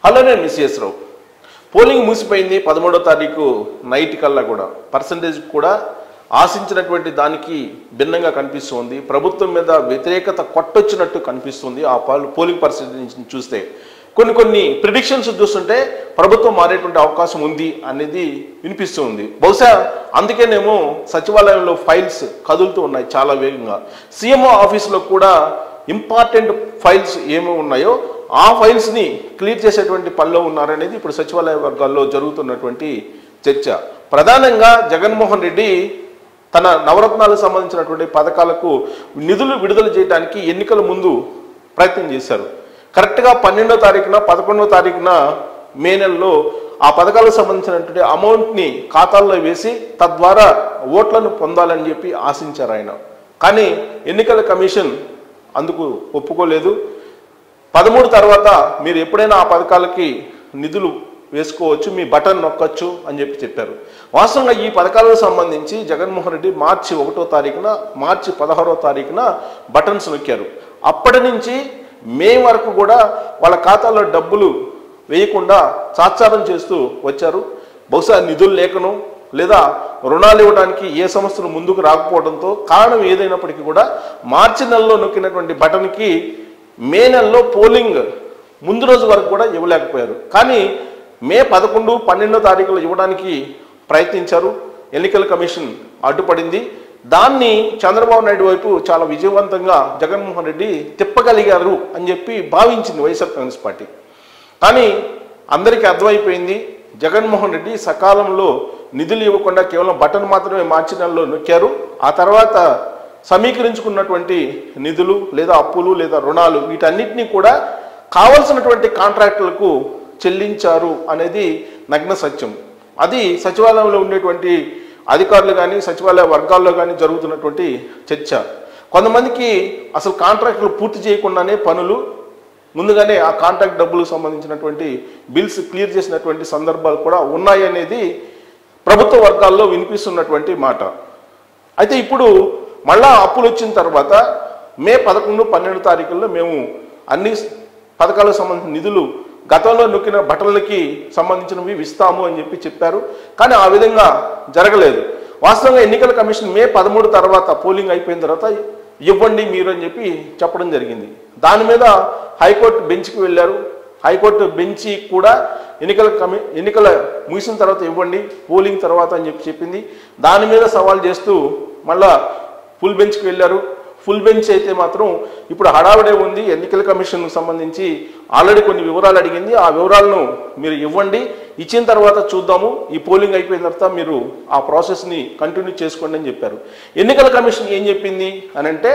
Hello, నేను miss రావు. Polling మూసిపోయింది 13వ తారీఖు night కల్లా కూడా పర్సంటేజ్ కూడా ఆశించినటువంటి దానికి భిన్నంగా కనిపిస్తుంది. ప్రభుత్వం మీద వ్యతిరేకత కొట్టొచ్చినట్టు కనిపిస్తుంది. ఆ పోలింగ్ పర్సంటేజ్ చూస్తే కొన్ని ప్రిడిక్షన్స్ చూస్తుంటే ప్రభుత్వం మారేటువంటి అవకాశం ఉంది అనేది వినిపిస్తుంది. బహుశా అందుకేనేమో సచివాలయంలో ఫైల్స్ కదులుతూ ఉన్నాయి చాలా వేగంగా. సీఎంఓ ఆఫీసులో కూడా ఇంపార్టెంట్ ఫైల్స్ ఏమి ఉన్నాయో ఆ ఫైల్స్ని క్లియర్ చేసేటువంటి పనిలో ఉన్నారనేది ఇప్పుడు సచివాలయ వర్గాల్లో జరుగుతున్నటువంటి చర్చ. ప్రధానంగా జగన్మోహన్ రెడ్డి తన నవరత్నాలకు సంబంధించినటువంటి పథకాలకు నిధులు విడుదల చేయడానికి ఎన్నికల ముందు ప్రయత్నం చేశారు. కరెక్ట్గా 12వ తారీఖున 11వ తారీఖున మే నెలలో ఆ పథకాలకు సంబంధించినటువంటి అమౌంట్ని ఖాతాల్లో వేసి తద్వారా ఓట్లను పొందాలని చెప్పి ఆశించారు ఆయన. కానీ ఎన్నికల కమిషన్ అందుకు ఒప్పుకోలేదు. 13 తర్వాత మీరు ఎప్పుడైనా ఆ పథకాలకి నిధులు వేసుకోవచ్చు, మీ బటన్ నొక్కచ్చు అని చెప్పారు. వాస్తవంగా ఈ పథకాలకు సంబంధించి జగన్మోహన్ రెడ్డి మార్చి 1వ తారీఖున మార్చి 16వ తారీఖున బటన్స్ నొక్కారు. అప్పటి నుంచి మే వరకు కూడా వాళ్ళ ఖాతాలో డబ్బులు వేయకుండా తాత్సారం చేస్తూ వచ్చారు. బహుశా నిధులు లేకను లేదా రుణాలు ఇవ్వడానికి ఏ సంస్థలు ముందుకు రాకపోవడంతో కారణం ఏదైనప్పటికీ కూడా మార్చి నెలలో నొక్కినటువంటి బటన్కి మే నెలలో పోలింగ్ ముందు రోజు వరకు కూడా ఇవ్వలేకపోయారు. కానీ మే 11, 12వ తారీఖులో ఇవ్వడానికి ప్రయత్నించారు. ఎన్నికల కమిషన్ అడ్డుపడింది. దాన్ని చంద్రబాబు నాయుడు వైపు చాలా విజయవంతంగా జగన్మోహన్ రెడ్డి తిప్పగలిగారు అని చెప్పి భావించింది వైఎస్ఆర్ కాంగ్రెస్ పార్టీ. కానీ అందరికీ అర్థమైపోయింది, జగన్మోహన్ రెడ్డి సకాలంలో నిధులు ఇవ్వకుండా కేవలం బటన్ మాత్రమే మార్చి నెలలో నొక్కారు. ఆ తర్వాత సమీకరించుకున్నటువంటి నిధులు లేదా అప్పులు లేదా రుణాలు వీటన్నిటినీ కూడా కావలసినటువంటి కాంట్రాక్టులకు చెల్లించారు అనేది నగ్న సత్యం. అది సచివాలయంలో ఉండేటువంటి అధికారులు కానీ సచివాలయ వర్గాల్లో కానీ జరుగుతున్నటువంటి చర్చ. కొంతమందికి అసలు కాంట్రాక్టులు పూర్తి చేయకుండానే పనులు ముందుగానే ఆ కాంట్రాక్ట్ డబ్బులకు సంబంధించినటువంటి బిల్స్ క్లియర్ చేసినటువంటి సందర్భాలు కూడా ఉన్నాయనేది ప్రభుత్వ వర్గాల్లో వినిపిస్తున్నటువంటి మాట. అయితే ఇప్పుడు మళ్ళా అప్పులు వచ్చిన తర్వాత మే 11, 12 తారీఖుల్లో మేము అన్ని పథకాలకు సంబంధించిన నిధులు గతంలో నొక్కిన బటన్లకి సంబంధించినవి ఇస్తాము అని చెప్పారు. కానీ ఆ విధంగా జరగలేదు. వాస్తవంగా ఎన్నికల కమిషన్ మే 13 తర్వాత పోలింగ్ అయిపోయిన తర్వాత ఇవ్వండి మీరు అని చెప్పడం జరిగింది. దాని మీద హైకోర్టు బెంచ్కి వెళ్ళారు. హైకోర్టు బెంచి కూడా ఎన్నికల ముగిసిన తర్వాత ఇవ్వండి పోలింగ్ తర్వాత అని చెప్పింది. దాని మీద సవాల్ చేస్తూ మళ్ళా ఫుల్ బెంచ్కి వెళ్ళారు. ఫుల్ బెంచ్ అయితే మాత్రం ఇప్పుడు హడావిడే ఉంది. ఎన్నికల కమిషన్కు సంబంధించి ఆల్రెడీ కొన్ని వివరాలు అడిగింది. ఆ వివరాలను మీరు ఇవ్వండి, ఇచ్చిన తర్వాత చూద్దాము, ఈ పోలింగ్ అయిపోయిన తర్వాత మీరు ఆ ప్రాసెస్ని కంటిన్యూ చేసుకోండి అని చెప్పారు. ఎన్నికల కమిషన్ ఏం చెప్పింది అని అంటే,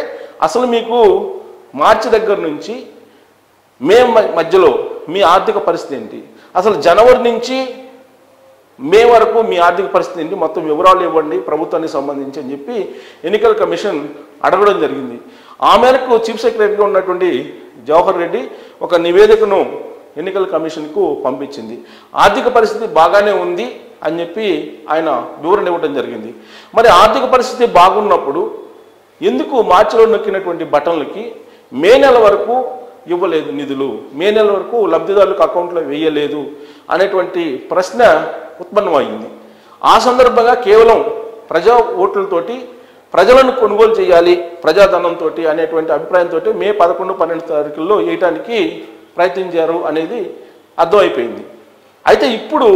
అసలు మీకు మార్చి దగ్గర నుంచి మే మధ్యలో మీ ఆర్థిక పరిస్థితి ఏంటి, అసలు జనవరి నుంచి మే వరకు మీ ఆర్థిక పరిస్థితి ఏంటి, మొత్తం వివరాలు ఇవ్వండి ప్రభుత్వానికి సంబంధించి అని చెప్పి ఎన్నికల కమిషన్ అడగడం జరిగింది. ఆ మేరకు చీఫ్ సెక్రటరీగా ఉన్నటువంటి జవహర్ రెడ్డి ఒక నివేదికను ఎన్నికల కమిషన్కు పంపించింది. ఆర్థిక పరిస్థితి బాగానే ఉంది అని చెప్పి ఆయన వివరణ ఇవ్వడం జరిగింది. మరి ఆర్థిక పరిస్థితి బాగున్నప్పుడు ఎందుకు మార్చిలో నొక్కినటువంటి బటన్లకి మే నెల వరకు ఇవ్వలేదు నిధులు, మే నెల వరకు లబ్ధిదారులకు అకౌంట్లో వేయలేదు అనేటువంటి ప్రశ్న ఉత్పన్నమైంది. ఆ సందర్భంగా కేవలం ప్రజా ఓట్లతోటి ప్రజలను కొనుగోలు చేయాలి ప్రజాధనంతో అనేటువంటి అభిప్రాయంతో మే 11, 12 తారీఖుల్లో వేయటానికి ప్రయత్నించారు అనేది అర్థమైపోయింది. అయితే ఇప్పుడు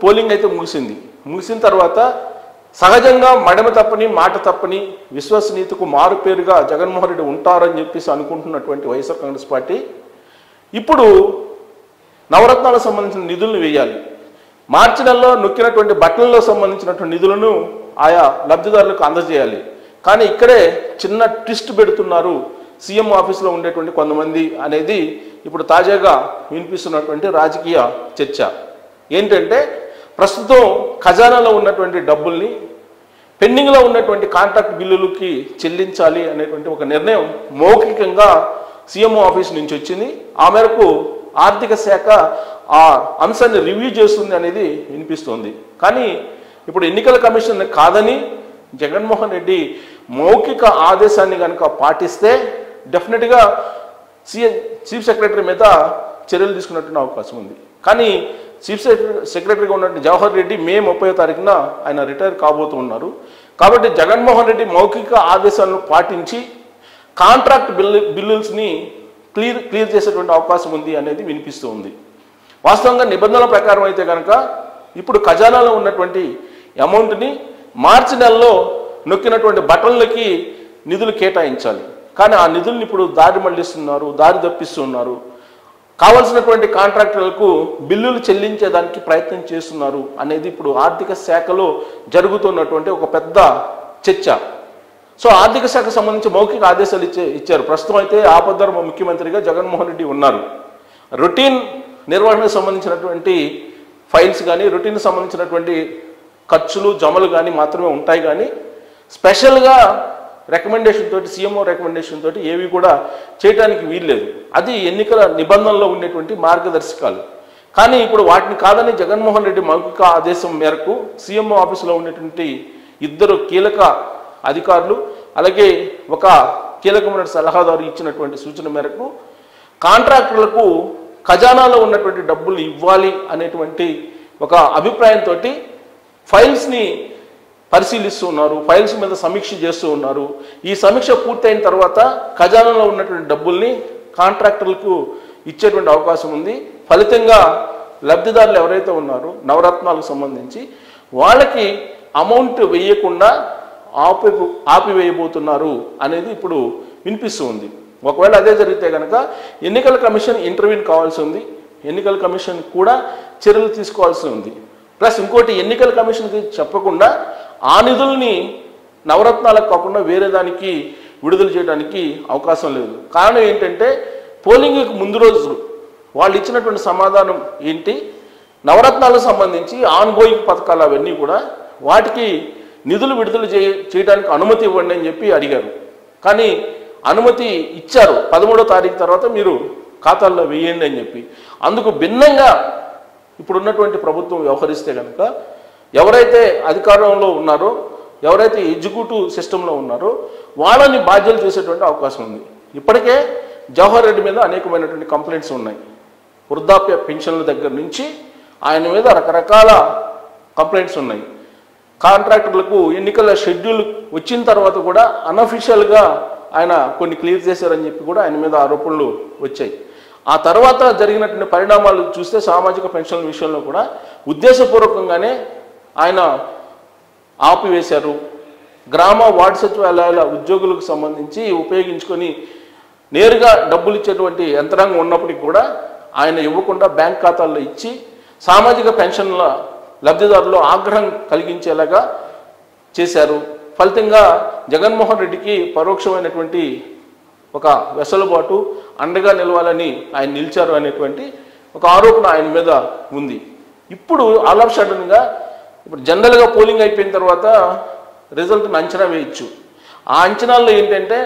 పోలింగ్ అయితే ముగిసిన తర్వాత సహజంగా మడమ తప్పని మాట తప్పని విశ్వసనీయతకు మారు పేరుగా జగన్మోహన్ రెడ్డి ఉంటారని చెప్పేసి అనుకుంటున్నటువంటి వైఎస్ఆర్ కాంగ్రెస్ పార్టీ ఇప్పుడు నవరత్నాలకు సంబంధించిన నిధులను వేయాలి, మార్చి నెలలో నొక్కినటువంటి బట్టలలో సంబంధించినటువంటి నిధులను ఆయా లబ్ధిదారులకు అందజేయాలి. కానీ ఇక్కడే చిన్న ట్విస్ట్ పెడుతున్నారు సీఎం ఆఫీసులో ఉండేటువంటి కొంతమంది అనేది ఇప్పుడు తాజాగా వినిపిస్తున్నటువంటి రాజకీయ చర్చ. ఏంటంటే ప్రస్తుతం ఖజానాలో ఉన్నటువంటి డబ్బుల్ని పెండింగ్లో ఉన్నటువంటి కాంట్రాక్ట్ బిల్లులకి చెల్లించాలి అనేటువంటి ఒక నిర్ణయం మౌఖికంగా సీఎం ఆఫీస్ నుంచి వచ్చింది. ఆ మేరకు ఆర్థిక శాఖ ఆ అంశాన్ని రివ్యూ చేస్తుంది అనేది వినిపిస్తోంది. కానీ ఇప్పుడు ఎన్నికల కమిషన్ కాదని జగన్మోహన్ రెడ్డి మౌఖిక ఆదేశాన్ని కనుక పాటిస్తే డెఫినెట్గా చీఫ్ సెక్రటరీ మీద చర్యలు తీసుకున్నటువంటి అవకాశం ఉంది. కానీ చీఫ్ సెక్రటరీగా ఉన్నటువంటి జవహర్ రెడ్డి మే 30వ తారీఖున ఆయన రిటైర్ కాబోతున్నారు. కాబట్టి జగన్మోహన్ రెడ్డి మౌఖిక ఆదేశాలను పాటించి కాంట్రాక్ట్ బిల్లుల్స్ని క్లియర్ చేసేటువంటి అవకాశం ఉంది అనేది వినిపిస్తూ ఉంది. వాస్తవంగా నిబంధనల ప్రకారం అయితే కనుక ఇప్పుడు ఖజానాలో ఉన్నటువంటి అమౌంట్ని మార్చి నెలలో నొక్కినటువంటి బటన్లకి నిధులు కేటాయించాలి. కానీ ఆ నిధుల్ని ఇప్పుడు దారి మళ్లిస్తున్నారు, దారి తప్పిస్తున్నారు. కావాల్సినటువంటి కాంట్రాక్టర్లకు బిల్లులు చెల్లించేదానికి ప్రయత్నం చేస్తున్నారు అనేది ఇప్పుడు ఆర్థిక శాఖలో జరుగుతున్నటువంటి ఒక పెద్ద చర్చ. సో ఆర్థిక శాఖకు సంబంధించి మౌఖిక ఆదేశాలు ఇచ్చారు. ప్రస్తుతం అయితే ఆపద్ధర్మ ముఖ్యమంత్రిగా జగన్మోహన్ రెడ్డి ఉన్నారు. రొటీన్ నిర్వహణకు సంబంధించినటువంటి ఫైల్స్ కానీ రొటీన్ సంబంధించినటువంటి ఖర్చులు జమలు కానీ మాత్రమే ఉంటాయి. కానీ స్పెషల్గా రికమెండేషన్ తోటి సీఎంఓ రికమెండేషన్ తోటి ఏవి కూడా చేయడానికి వీల్లేదు. అది ఎన్నికల నిబంధనలో ఉండేటువంటి మార్గదర్శకాలు. కానీ ఇప్పుడు వాటిని కాదని జగన్మోహన్ రెడ్డి మౌఖిక ఆదేశం మేరకు సీఎంఓ ఆఫీసులో ఉండేటువంటి 2 కీలక అధికారులు అలాగే ఒక కీలకమైన సలహాదారు ఇచ్చినటువంటి సూచన మేరకు కాంట్రాక్టర్లకు ఖజానాలో ఉన్నటువంటి డబ్బులు ఇవ్వాలి అనేటువంటి ఒక అభిప్రాయంతో ఫైల్స్ని పరిశీలిస్తూ ఉన్నారు. ఫైల్స్ మీద సమీక్ష చేస్తూ ఉన్నారు. ఈ సమీక్ష పూర్తయిన తర్వాత ఖజానాలో ఉన్నటువంటి డబ్బుల్ని కాంట్రాక్టర్లకు ఇచ్చేటువంటి అవకాశం ఉంది. ఫలితంగా లబ్ధిదారులు ఎవరైతే ఉన్నారో నవరత్నాలకు సంబంధించి వాళ్ళకి అమౌంట్ వేయకుండా ఆపివేయబోతున్నారు అనేది ఇప్పుడు వినిపిస్తూ ఉంది. ఒకవేళ అదే జరిగితే కనుక ఎన్నికల కమిషన్ ఇంటర్వ్యూని కావాల్సి ఉంది. ఎన్నికల కమిషన్ కూడా చర్యలు తీసుకోవాల్సి ఉంది. ప్లస్ ఇంకోటి ఎన్నికల కమిషన్కి చెప్పకుండా ఆ నిధుల్ని నవరత్నాలకు కాకుండా వేరే దానికి విడుదల చేయడానికి అవకాశం లేదు. కారణం ఏంటంటే పోలింగ్కి ముందు రోజు వాళ్ళు ఇచ్చినటువంటి సమాధానం ఏంటి, నవరత్నాలకు సంబంధించి ఆన్గోయింగ్ పథకాలు అవన్నీ కూడా వాటికి నిధులు విడుదల చేయడానికి అనుమతి ఇవ్వండి అని చెప్పి అడిగారు. కానీ అనుమతి ఇచ్చారు. 13వ తారీఖు తర్వాత మీరు ఖాతాల్లో వేయండి అని చెప్పి. అందుకు భిన్నంగా ఇప్పుడున్నటువంటి ప్రభుత్వం వ్యవహరిస్తే కనుక ఎవరైతే అధికారంలో ఉన్నారో ఎవరైతే ఎగ్జిక్యూటివ్ సిస్టంలో ఉన్నారో వాళ్ళని బాధ్యతలు చేసేటువంటి అవకాశం ఉంది. ఇప్పటికే జవహర్ రెడ్డి మీద అనేకమైనటువంటి కంప్లైంట్స్ ఉన్నాయి. వృద్ధాప్య పెన్షన్ల దగ్గర నుంచి ఆయన మీద రకరకాల కంప్లైంట్స్ ఉన్నాయి. కాంట్రాక్టర్లకు ఎన్నికల షెడ్యూల్ వచ్చిన తర్వాత కూడా అన్అఫీషియల్గా ఆయన కొన్ని క్లియర్ చేశారని చెప్పి కూడా ఆయన మీద ఆరోపణలు వచ్చాయి. ఆ తర్వాత జరిగినటువంటి పరిణామాలు చూస్తే సామాజిక పెన్షన్ల విషయంలో కూడా ఉద్దేశపూర్వకంగానే ఆయన ఆపివేశారు. గ్రామ వార్డు సచివాలయాల ఉద్యోగులకు సంబంధించి ఉపయోగించుకొని నేరుగా డబ్బులు ఇచ్చేటువంటి యంత్రాంగం ఉన్నప్పటికీ కూడా ఆయన ఇవ్వకుండా బ్యాంక్ ఖాతాల్లో ఇచ్చి సామాజిక పెన్షన్ల లబ్ధిదారులు ఆగ్రహం కలిగించేలాగా చేశారు. ఫలితంగా జగన్మోహన్ రెడ్డికి పరోక్షమైనటువంటి ఒక వెసులుబాటు అండగా నిలవాలని ఆయన నిలిచారు అనేటువంటి ఒక ఆరోపణ ఆయన మీద ఉంది. ఇప్పుడు ఆల్ ఆఫ్ సడన్గా ఇప్పుడు జనరల్గా పోలింగ్ అయిపోయిన తర్వాత రిజల్ట్ని అంచనా వేయచ్చు. ఆ అంచనాల్లో ఏంటంటే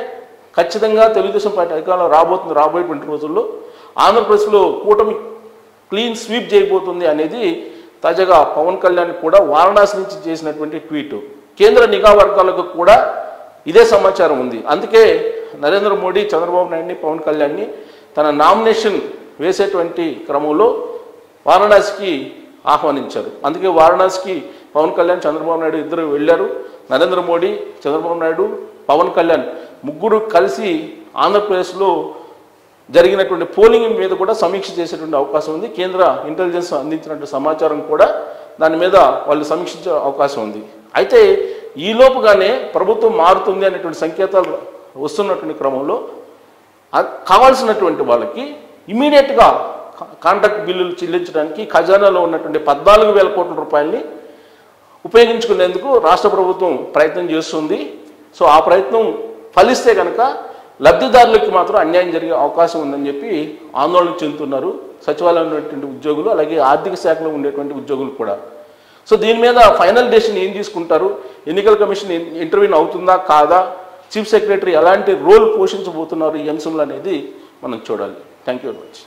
ఖచ్చితంగా తెలుగుదేశం పార్టీ అధికారంలో రాబోయేటువంటి రోజుల్లో ఆంధ్రప్రదేశ్లో కూటమి క్లీన్ స్వీప్ చేయబోతుంది అనేది తాజాగా పవన్ కళ్యాణ్ కూడా వారణాసి నుంచి చేసినటువంటి ట్వీట్. కేంద్ర నిఘా వర్గాలకు కూడా ఇదే సమాచారం ఉంది. అందుకే నరేంద్ర మోడీ చంద్రబాబు నాయుడిని పవన్ కళ్యాణ్ని తన నామినేషన్ వేసేటువంటి క్రమంలో వారణాసికి ఆహ్వానించారు. అందుకే వారణాసికి పవన్ కళ్యాణ్ చంద్రబాబు నాయుడు ఇద్దరు వెళ్ళారు. నరేంద్ర మోడీ చంద్రబాబు నాయుడు పవన్ కళ్యాణ్ ముగ్గురు కలిసి ఆంధ్రప్రదేశ్లో జరిగినటువంటి పోలింగ్ మీద కూడా సమీక్ష చేసేటువంటి అవకాశం ఉంది. కేంద్ర ఇంటెలిజెన్స్ అందించినటువంటి సమాచారం కూడా దాని మీద వాళ్ళు సమీక్షించే అవకాశం ఉంది. అయితే ఈలోపుగానే ప్రభుత్వం మారుతుంది అనేటువంటి సంకేతాలు వస్తున్నటువంటి క్రమంలో కావాల్సినటువంటి వాళ్ళకి ఇమీడియట్గా కాంట్రాక్ట్ బిల్లులు చెల్లించడానికి ఖజానాలో ఉన్నటువంటి 14,000 కోట్ల రూపాయలని ఉపయోగించుకునేందుకు రాష్ట్ర ప్రభుత్వం ప్రయత్నం చేస్తుంది. సో ఆ ప్రయత్నం ఫలిస్తే కనుక లబ్ధిదారులకి మాత్రం అన్యాయం జరిగే అవకాశం ఉందని చెప్పి ఆందోళన చెందుతున్నారు సచివాలయంలో ఉన్నటువంటి ఉద్యోగులు, అలాగే ఆర్థిక శాఖలో ఉండేటువంటి ఉద్యోగులు కూడా. సో దీని మీద ఫైనల్ డెసిషన్ ఏం తీసుకుంటారు, ఎన్నికల కమిషన్ ఇంటర్వ్యూన్ అవుతుందా కాదా, చీఫ్ సెక్రటరీ ఎలాంటి రోల్ పోషించబోతున్నారు ఈ అంశంలో అనేది మనం చూడాలి. Thank you very much.